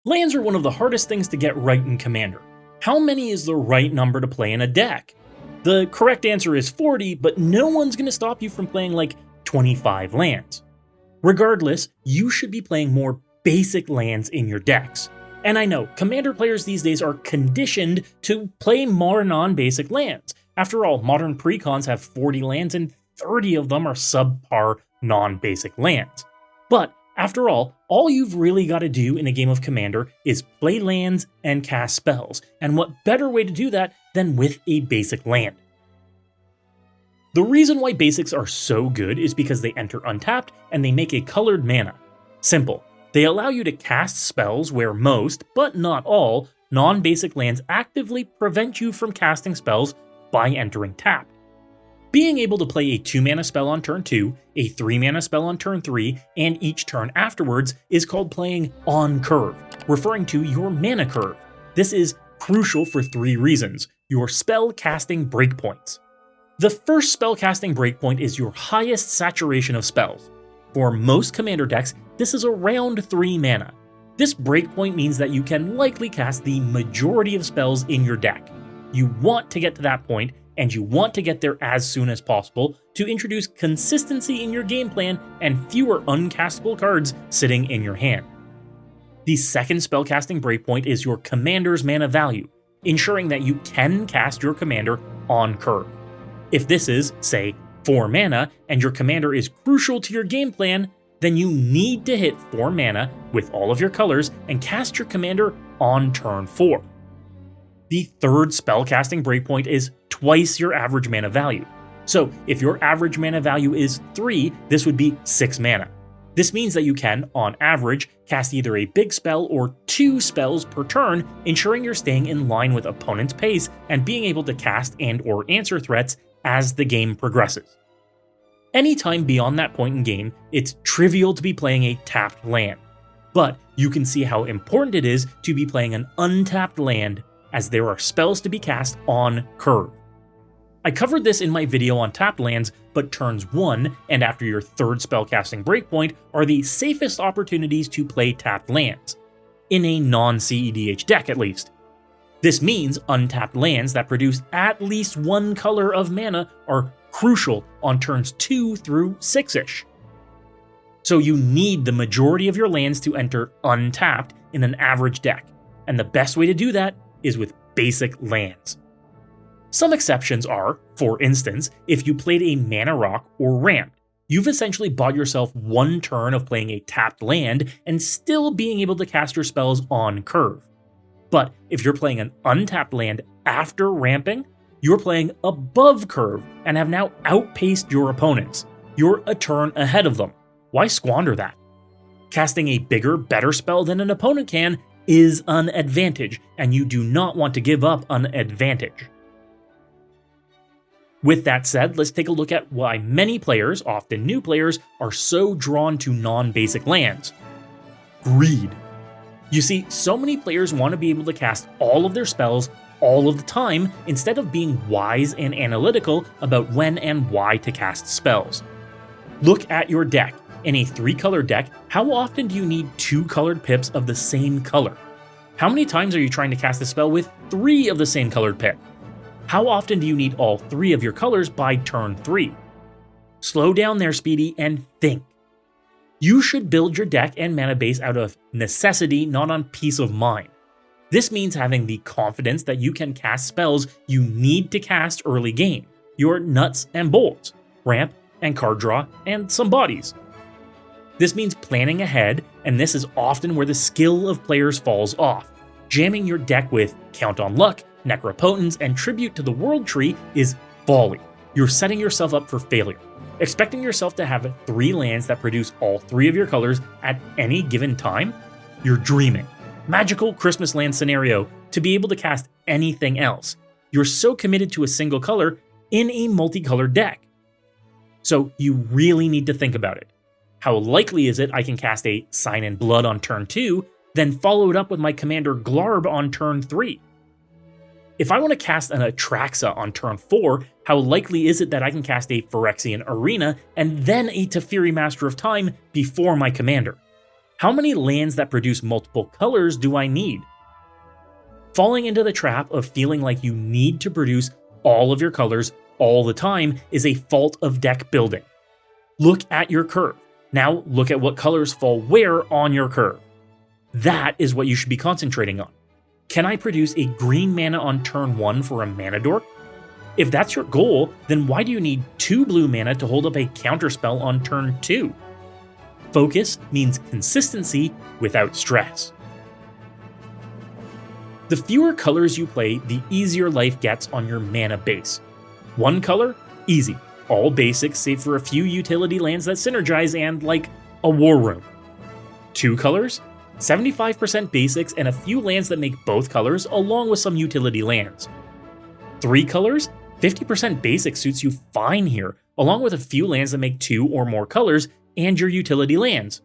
Lands are one of the hardest things to get right in Commander. How many is the right number to play in a deck? The correct answer is 40, but no one's going to stop you from playing like 25 lands. Regardless, you should be playing more basic lands in your decks. And I know, Commander players these days are conditioned to play more non-basic lands. After all, modern precons have 40 lands and 30 of them are subpar non-basic lands. But after all you've really got to do in a game of Commander is play lands and cast spells, and what better way to do that than with a basic land? The reason why basics are so good is because they enter untapped and they make a colored mana. Simple. They allow you to cast spells where most, but not all, non-basic lands actively prevent you from casting spells by entering tapped. Being able to play a 2-mana spell on turn 2, a 3-mana spell on turn 3, and each turn afterwards is called playing on curve, referring to your mana curve. This is crucial for 3 reasons: your spell casting breakpoints. The first spell casting breakpoint is your highest saturation of spells. For most Commander decks, this is around 3 mana. This breakpoint means that you can likely cast the majority of spells in your deck. You want to get to that point, and you want to get there as soon as possible to introduce consistency in your game plan and fewer uncastable cards sitting in your hand. The second spellcasting breakpoint is your commander's mana value, ensuring that you can cast your commander on curve. If this is, say, 4 mana and your commander is crucial to your game plan, then you need to hit 4 mana with all of your colors and cast your commander on turn 4. The third spellcasting breakpoint is twice your average mana value. So if your average mana value is 3, this would be 6 mana. This means that you can, on average, cast either a big spell or 2 spells per turn, ensuring you're staying in line with opponent's pace and being able to cast and or answer threats as the game progresses. Anytime beyond that point in game, it's trivial to be playing a tapped land. But you can see how important it is to be playing an untapped land, as there are spells to be cast on curve. I covered this in my video on tapped lands, but turns 1 and after your third spellcasting breakpoint are the safest opportunities to play tapped lands, in a non-CEDH deck at least. This means untapped lands that produce at least 1 color of mana are crucial on turns 2 through 6-ish. So you need the majority of your lands to enter untapped in an average deck, and the best way to do that is with basic lands. Some exceptions are, for instance, if you played a mana rock or ramped, you've essentially bought yourself 1 turn of playing a tapped land and still being able to cast your spells on curve. But if you're playing an untapped land after ramping, you're playing above curve and have now outpaced your opponents. You're a turn ahead of them. Why squander that? Casting a bigger, better spell than an opponent can is an advantage, and you do not want to give up an advantage. With that said, let's take a look at why many players, often new players, are so drawn to non-basic lands. Greed. You see, so many players want to be able to cast all of their spells all of the time instead of being wise and analytical about when and why to cast spells. Look at your deck. In a 3-color deck, how often do you need 2 colored pips of the same color? How many times are you trying to cast a spell with 3 of the same colored pip? How often do you need all 3 of your colors by turn 3? Slow down there, Speedy, and think. You should build your deck and mana base out of necessity, not on peace of mind. This means having the confidence that you can cast spells you need to cast early game, your nuts and bolts, ramp and card draw, and some bodies. This means planning ahead, and this is often where the skill of players falls off. Jamming your deck with Count on Luck, Necropotence, and Tribute to the World Tree is folly. You're setting yourself up for failure. Expecting yourself to have 3 lands that produce all 3 of your colors at any given time? You're dreaming. Magical Christmas land scenario to be able to cast anything else. You're so committed to a single color in a multicolored deck. So you really need to think about it. How likely is it I can cast a Sign in Blood on turn 2, then follow it up with my commander Glarb on turn 3? If I want to cast an Atraxa on turn 4, how likely is it that I can cast a Phyrexian Arena and then a Teferi Master of Time before my commander? How many lands that produce multiple colors do I need? Falling into the trap of feeling like you need to produce all of your colors all the time is a fault of deck building. Look at your curve. Now look at what colors fall where on your curve. That is what you should be concentrating on. Can I produce a green mana on turn 1 for a mana dork? If that's your goal, then why do you need 2 blue mana to hold up a counterspell on turn 2? Focus means consistency without stress. The fewer colors you play, the easier life gets on your mana base. 1 color? Easy. All basics save for a few utility lands that synergize and, like, a war room. 2 colors? 75% basics and a few lands that make both colors along with some utility lands. 3 colors? 50% basic suits you fine here, along with a few lands that make 2 or more colors and your utility lands.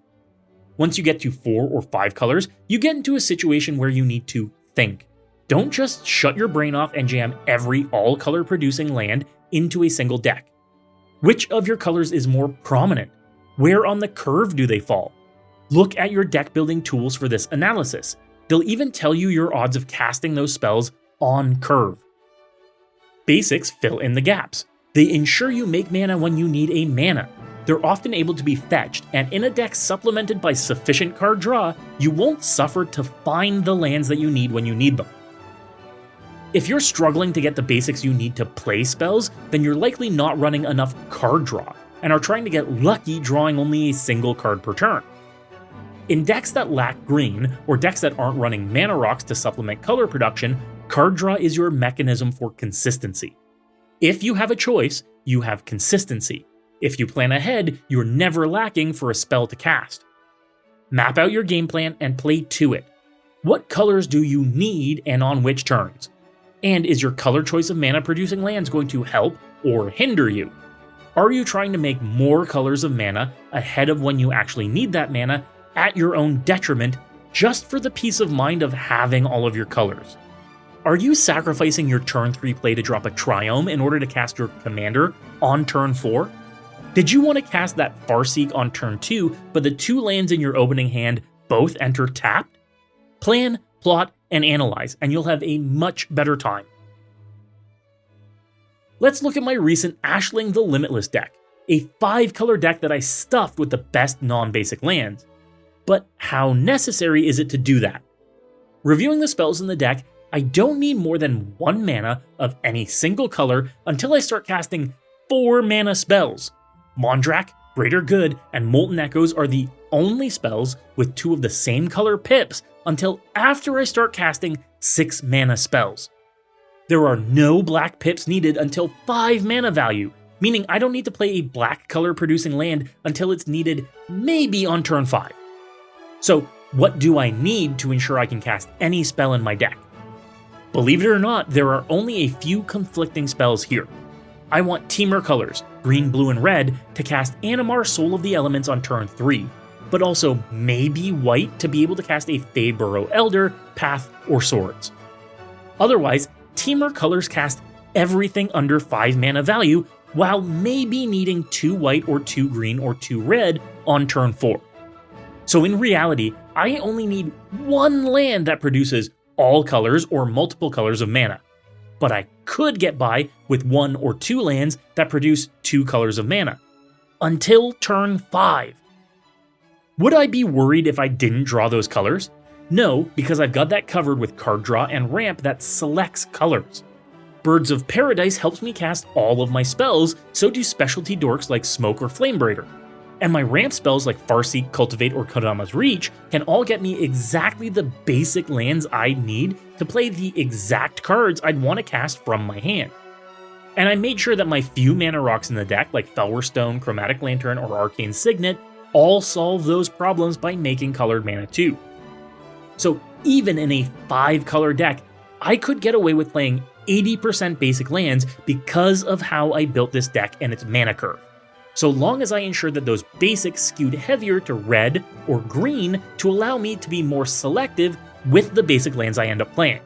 Once you get to 4 or 5 colors, you get into a situation where you need to think. Don't just shut your brain off and jam every all-color producing land into a single deck. Which of your colors is more prominent? Where on the curve do they fall? Look at your deck building tools for this analysis. They'll even tell you your odds of casting those spells on curve. Basics fill in the gaps. They ensure you make mana when you need a mana. They're often able to be fetched, and in a deck supplemented by sufficient card draw, you won't suffer to find the lands that you need when you need them. If you're struggling to get the basics you need to play spells, then you're likely not running enough card draw, and are trying to get lucky drawing only a single card per turn. In decks that lack green, or decks that aren't running mana rocks to supplement color production, card draw is your mechanism for consistency. If you have a choice, you have consistency. If you plan ahead, you're never lacking for a spell to cast. Map out your game plan and play to it. What colors do you need and on which turns? And is your color choice of mana producing lands going to help or hinder you? Are you trying to make more colors of mana ahead of when you actually need that mana at your own detriment just for the peace of mind of having all of your colors? Are you sacrificing your turn 3 play to drop a Triome in order to cast your commander on turn 4? Did you want to cast that Farseek on turn 2, but the 2 lands in your opening hand both enter tapped? Plan, plot, and analyze, and you'll have a much better time. Let's look at my recent Ashling the Limitless deck, a 5-color deck that I stuffed with the best non-basic lands. But how necessary is it to do that? Reviewing the spells in the deck, I don't need more than 1 mana of any single color until I start casting 4 mana spells. Mondrak, Greater Good, and Molten Echoes are the only spells with 2 of the same color pips until after I start casting 6 mana spells. There are no black pips needed until 5 mana value, meaning I don't need to play a black color producing land until it's needed maybe on turn 5. So what do I need to ensure I can cast any spell in my deck? Believe it or not, there are only a few conflicting spells here. I want Temur colors, green, blue, and red, to cast Animar Soul of the Elements on turn 3, but also maybe white to be able to cast a Fadeburrow Elder, Path, or Swords. Otherwise, Temur colors cast everything under 5 mana value, while maybe needing 2 white or 2 green or 2 red on turn 4. So in reality, I only need 1 land that produces all colors or multiple colors of mana. But I could get by with 1 or 2 lands that produce 2 colors of mana. Until turn 5. Would I be worried if I didn't draw those colors? No, because I've got that covered with card draw and ramp that selects colors. Birds of Paradise helps me cast all of my spells, so do specialty dorks like Smoke or Flamebraider. And my ramp spells like Farseek, Cultivate, or Kodama's Reach can all get me exactly the basic lands I'd need to play the exact cards I'd want to cast from my hand. And I made sure that my few mana rocks in the deck like Felwar Stone, Chromatic Lantern, or Arcane Signet all solve those problems by making colored mana too. So even in a 5-color deck, I could get away with playing 80% basic lands because of how I built this deck and its mana curve. So long as I ensured that those basics skewed heavier to red or green to allow me to be more selective with the basic lands I end up playing.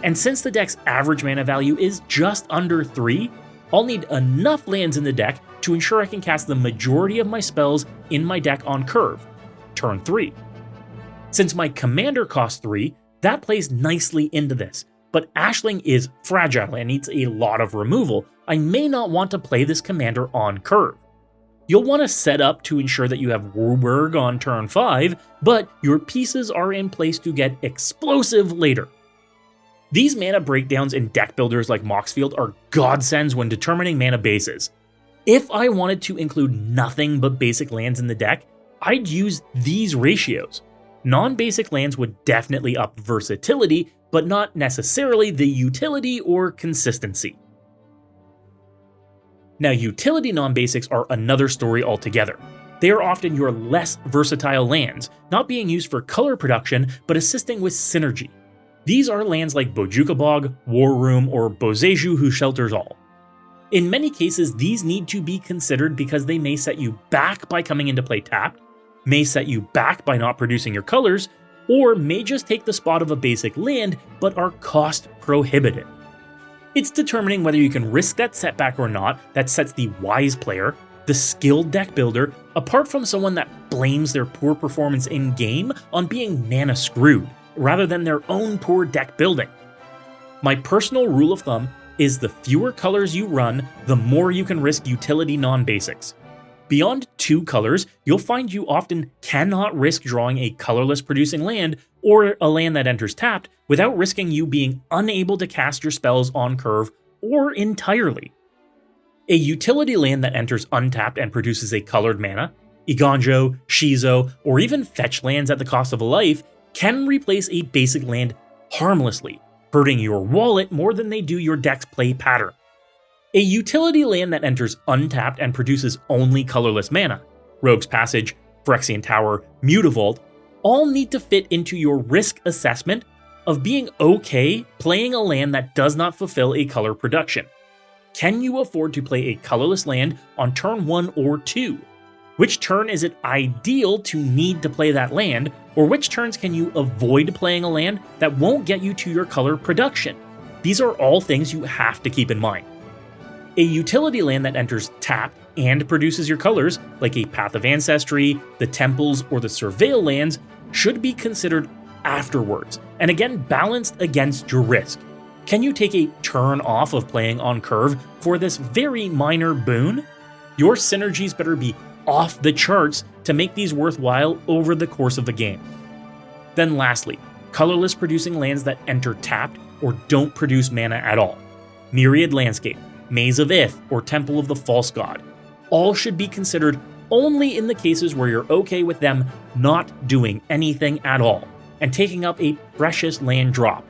And since the deck's average mana value is just under 3, I'll need enough lands in the deck to ensure I can cast the majority of my spells in my deck on curve. turn 3. Since my commander costs 3, that plays nicely into this, but Ashling is fragile and needs a lot of removal. I may not want to play this commander on curve. You'll want to set up to ensure that you have Warburg on turn 5, but your pieces are in place to get explosive later. These mana breakdowns in deck builders like Moxfield are godsends when determining mana bases. If I wanted to include nothing but basic lands in the deck, I'd use these ratios. Non-basic lands would definitely up versatility, but not necessarily the utility or consistency. Now, utility non-basics are another story altogether. They are often your less versatile lands, not being used for color production, but assisting with synergy. These are lands like Bojuka Bog, War Room, or Boseiju Who Shelters All. In many cases, these need to be considered because they may set you back by coming into play tapped, may set you back by not producing your colors, or may just take the spot of a basic land but are cost prohibitive. It's determining whether you can risk that setback or not that sets the wise player, the skilled deck builder, apart from someone that blames their poor performance in game on being mana screwed, rather than their own poor deck building. My personal rule of thumb is the fewer colors you run, the more you can risk utility non-basics. Beyond 2 colors, you'll find you often cannot risk drawing a colorless producing land or a land that enters tapped without risking you being unable to cast your spells on curve or entirely. A utility land that enters untapped and produces a colored mana, Iganjo, Shizo, or even fetch lands at the cost of a life can replace a basic land harmlessly, hurting your wallet more than they do your deck's play pattern. A utility land that enters untapped and produces only colorless mana, Rogue's Passage, Phyrexian Tower, Mutavault, all need to fit into your risk assessment of being okay playing a land that does not fulfill a color production. Can you afford to play a colorless land on turn 1 or 2? Which turn is it ideal to need to play that land, or which turns can you avoid playing a land that won't get you to your color production? These are all things you have to keep in mind. A utility land that enters tapped and produces your colors, like a Path of Ancestry, the Temples, or the Surveil lands, should be considered afterwards, and again balanced against your risk. Can you take a turn off of playing on curve for this very minor boon? Your synergies better be off the charts to make these worthwhile over the course of the game. Then lastly, colorless producing lands that enter tapped or don't produce mana at all. Myriad Landscape, Maze of Ith, or Temple of the False God. All should be considered only in the cases where you're okay with them not doing anything at all, and taking up a precious land drop.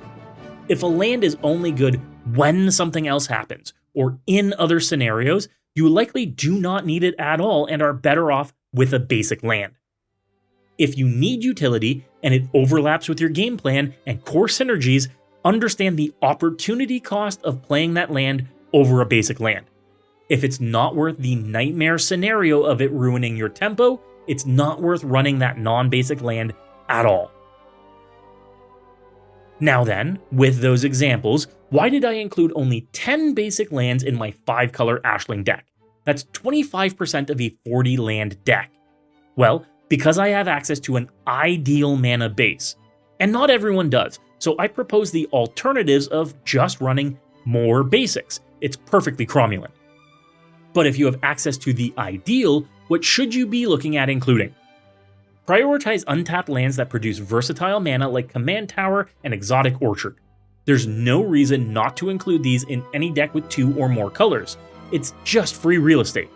If a land is only good when something else happens, or in other scenarios, you likely do not need it at all and are better off with a basic land. If you need utility and it overlaps with your game plan and core synergies, understand the opportunity cost of playing that land over a basic land. If it's not worth the nightmare scenario of it ruining your tempo, it's not worth running that non-basic land at all. Now then, with those examples, why did I include only 10 basic lands in my 5-color Ashling deck? That's 25% of a 40-land deck. Well, because I have access to an ideal mana base. And not everyone does, so I propose the alternatives of just running more basics. It's perfectly cromulent. But if you have access to the ideal, what should you be looking at including? Prioritize untapped lands that produce versatile mana like Command Tower and Exotic Orchard. There's no reason not to include these in any deck with 2 or more colors. It's just free real estate.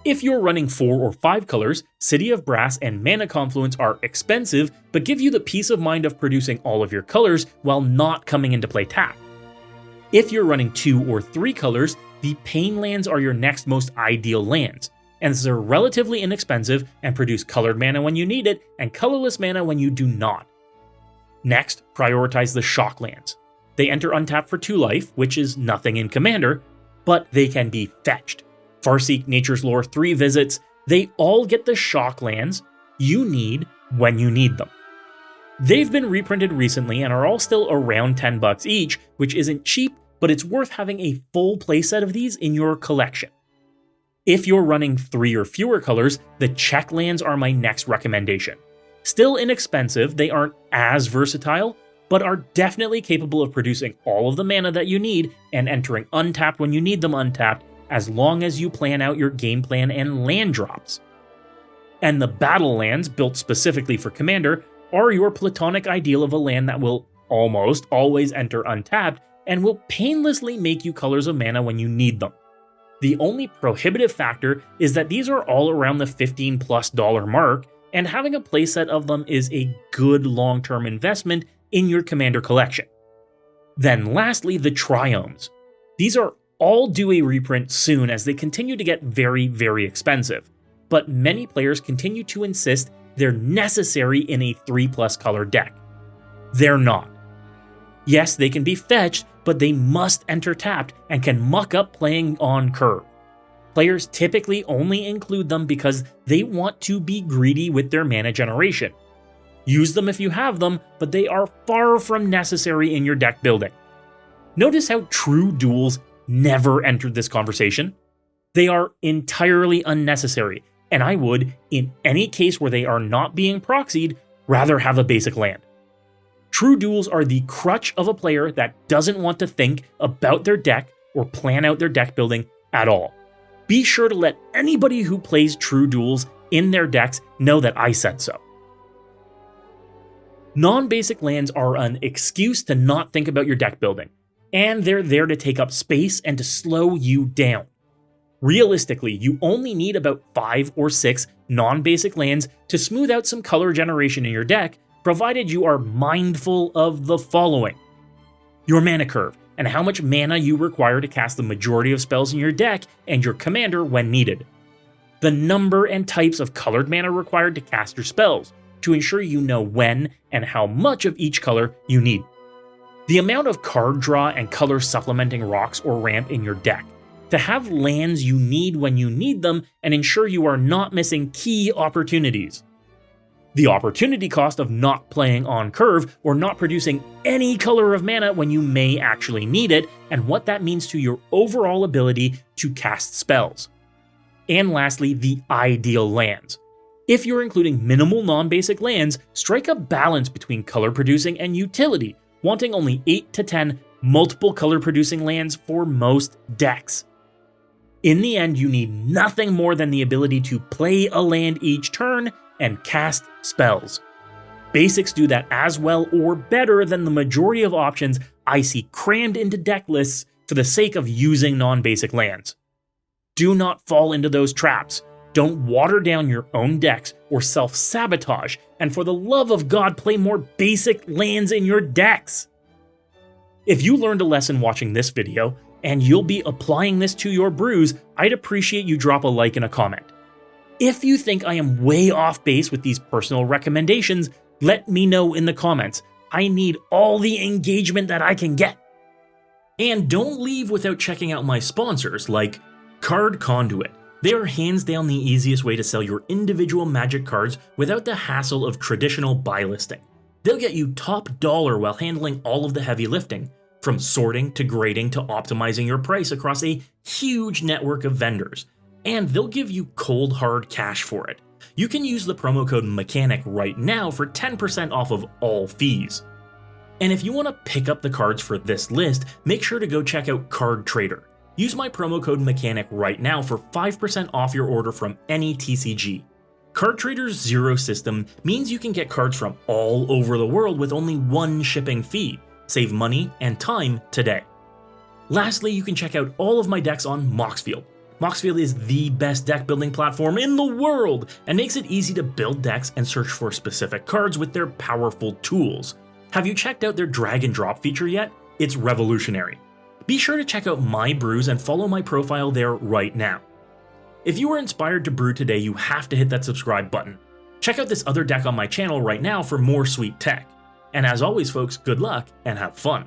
If you're running 4 or 5 colors, City of Brass and Mana Confluence are expensive, but give you the peace of mind of producing all of your colors while not coming into play tapped. If you're running 2 or 3 colors, the Pain lands are your next most ideal lands, and they're relatively inexpensive and produce colored mana when you need it and colorless mana when you do not. Next, prioritize the Shock lands. They enter untapped for 2 life, which is nothing in Commander, but they can be fetched. Farseek, Nature's Lore, 3 visits, they all get the Shock lands you need when you need them. They've been reprinted recently and are all still around $10 each, which isn't cheap, but it's worth having a full playset of these in your collection. If you're running 3 or fewer colors, the check lands are my next recommendation. Still inexpensive, they aren't as versatile, but are definitely capable of producing all of the mana that you need and entering untapped when you need them untapped, as long as you plan out your game plan and land drops. And the battle lands, built specifically for Commander, are your platonic ideal of a land that will almost always enter untapped and will painlessly make you colors of mana when you need them. The only prohibitive factor is that these are all around the $15+ mark, and having a playset of them is a good long-term investment in your Commander collection. Then lastly, the Triomes. These are all due a reprint soon as they continue to get very, very expensive, but many players continue to insist they're necessary in a 3+ color deck. They're not. Yes, they can be fetched, but they must enter tapped and can muck up playing on curve. Players typically only include them because they want to be greedy with their mana generation. Use them if you have them, but they are far from necessary in your deck building. Notice how true duels never entered this conversation? They are entirely unnecessary, and I would, in any case where they are not being proxied, rather have a basic land. True duels are the crutch of a player that doesn't want to think about their deck or plan out their deck building at all. Be sure to let anybody who plays true duels in their decks know that I said so. Non-basic lands are an excuse to not think about your deck building, and they're there to take up space and to slow you down. Realistically, you only need about 5 or 6 non-basic lands to smooth out some color generation in your deck, provided you are mindful of the following: your mana curve, and how much mana you require to cast the majority of spells in your deck and your commander when needed. The number and types of colored mana required to cast your spells, to ensure you know when and how much of each color you need. The amount of card draw and color supplementing rocks or ramp in your deck, to have lands you need when you need them and ensure you are not missing key opportunities. The opportunity cost of not playing on curve or not producing any color of mana when you may actually need it, and what that means to your overall ability to cast spells. And lastly, the ideal lands. If you're including minimal non-basic lands, strike a balance between color producing and utility, wanting only 8 to 10 multiple color producing lands for most decks. In the end, you need nothing more than the ability to play a land each turn and cast spells. Basics do that as well or better than the majority of options I see crammed into deck lists for the sake of using non-basic lands. Do not fall into those traps. Don't water down your own decks or self-sabotage, and for the love of God, play more basic lands in your decks. If you learned a lesson watching this video, and you'll be applying this to your brews, I'd appreciate you drop a like and a comment. If you think I am way off base with these personal recommendations, let me know in the comments. I need all the engagement that I can get. And don't leave without checking out my sponsors like Card Conduit. They are hands down the easiest way to sell your individual Magic cards without the hassle of traditional buy listing. They'll get you top dollar while handling all of the heavy lifting, from sorting to grading to optimizing your price across a huge network of vendors. And they'll give you cold hard cash for it. You can use the promo code MECHANIC right now for 10% off of all fees. And if you want to pick up the cards for this list, make sure to go check out Card Trader. Use my promo code MECHANIC right now for 5% off your order from any TCG. Card Trader's zero system means you can get cards from all over the world with only one shipping fee. Save money and time today. Lastly, you can check out all of my decks on Moxfield. Moxfield is the best deck building platform in the world and makes it easy to build decks and search for specific cards with their powerful tools. Have you checked out their drag and drop feature yet? It's revolutionary. Be sure to check out my brews and follow my profile there right now. If you were inspired to brew today, you have to hit that subscribe button. Check out this other deck on my channel right now for more sweet tech. And as always folks, good luck and have fun.